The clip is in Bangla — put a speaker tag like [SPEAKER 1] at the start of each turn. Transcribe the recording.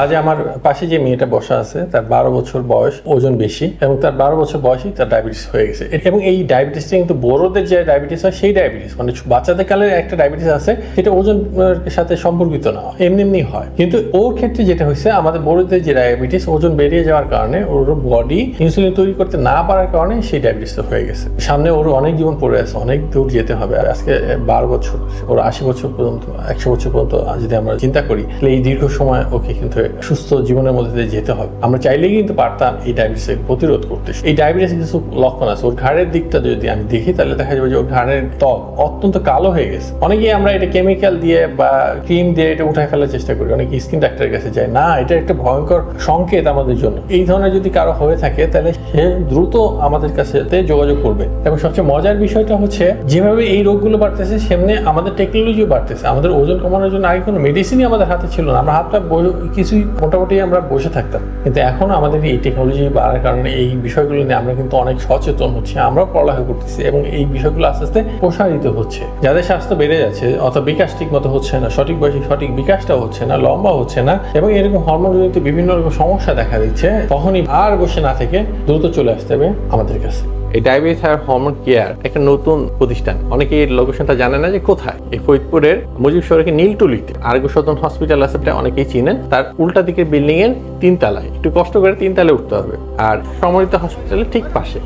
[SPEAKER 1] আজ আমার পাশে যে মেয়েটা বসা আছে তার 12 বছর বয়স, ওজন বেশি এবং তার 12 বছর বয়সেই তার ডায়াবেটিস হয়ে গেছে। এবং এই ডায়াবেটিসটা কিন্তু বড়দের যে ডায়াবেটিস হয় সেই ডায়াবেটিস, মানে বাচ্চাদের কালে একটা ডায়াবেটিস আছে সেটা ওজনের সাথে সম্পর্কিত না, এমনি হয়। কিন্তু ওর ক্ষেত্রে যেটা হয়েছে, আমাদের বড়দের যে ডায়াবেটিস, ওজন বেরিয়ে যাওয়ার কারণে ওর বডি ইনসুলিন তৈরি করতে না পারার কারণে সেই ডায়াবেটিসটা হয়ে গেছে। সামনে ওর অনেক জীবন পড়ে আছে, অনেক দূর যেতে হবে। আজকে 12 বছর, ওর 80 বছর পর্যন্ত, 100 বছর পর্যন্ত যদি আমরা চিন্তা করি, তাহলে এই দীর্ঘ সময় ওকে কিন্তু সুস্থ জীবনের মধ্যে দিয়ে যেতে হবে। আমরা চাইলেই কিন্তু পারতাম এই ডায়াবেটিসের প্রতিরোধ করতে। এই ডায়াবেটিসের কিছু লক্ষণ আছে। ওর ঘাড়ের দিকটা যদি আমি দেখি তাহলে দেখা যাবে যে ওর ঘাড়ের ত্বক অত্যন্ত কালো হয়ে গেছে। অনেকেই আমরা এটা কেমিক্যাল দিয়ে বা ক্রিম দিয়ে এটা উঠায় ফেলার চেষ্টা করি, অনেকে স্কিন ডাক্তারের কাছে যায়। না, এটা একটা ভয়ঙ্কর সংকেত আমাদের জন্য। এই ধরনের যদি কারো হয়ে থাকে তাহলে সে দ্রুত আমাদের কাছে যোগাযোগ করবে। এবং সবচেয়ে মজার বিষয়টা হচ্ছে, যেভাবে এই রোগগুলো বাড়তেছে সেমনি আমাদের টেকনোলজিও বাড়তেছে। আমাদের ওজন কমানোর জন্য আগে কোনো মেডিসিনই আমাদের হাতে ছিল না, আমরা হাতটা কিছুই মোটামুটি আমরা বসে থাকতাম। কিন্তু এখন আমাদের এই টেকনোলজি বাড়ার কারণে এই বিষয়গুলো নিয়ে আমরা কিন্তু অনেক সচেতন হচ্ছি, আমরাও পড়ালেখা করতেছি এবং এই বিষয়গুলো আস্তে আস্তে প্রসারিত হচ্ছে। যাদের স্বাস্থ্য বেড়ে যাচ্ছে অথবা বিকাশ ঠিক মতো হচ্ছে না, সঠিক বয়সে সঠিক বিকাশটা হচ্ছে না, লম্বা হচ্ছে না এবং এরকম হরমোনজনিত বিভিন্ন রকম সমস্যা দেখা দিচ্ছে, তখনই আর বসে না থেকে দ্রুত চলে আসতে হবে আমাদের কাছে।
[SPEAKER 2] এই ডায়াবেটিস আর হরমোন কেয়ার একটা নতুন প্রতিষ্ঠান। অনেকে এই লোকেশনটা জানে না যে কোথায়। এই ফরিদপুরের মুজিব সড়কে নীলটুলিতে আরোগ্য সদন হসপিটাল আছে, অনেকেই চিনেন। তার উল্টা দিকের বিল্ডিং এর 3 তলায়, একটু কষ্ট করে 3 তলায় উঠতে হবে। আর সমরিত হসপিটালের ঠিক পাশে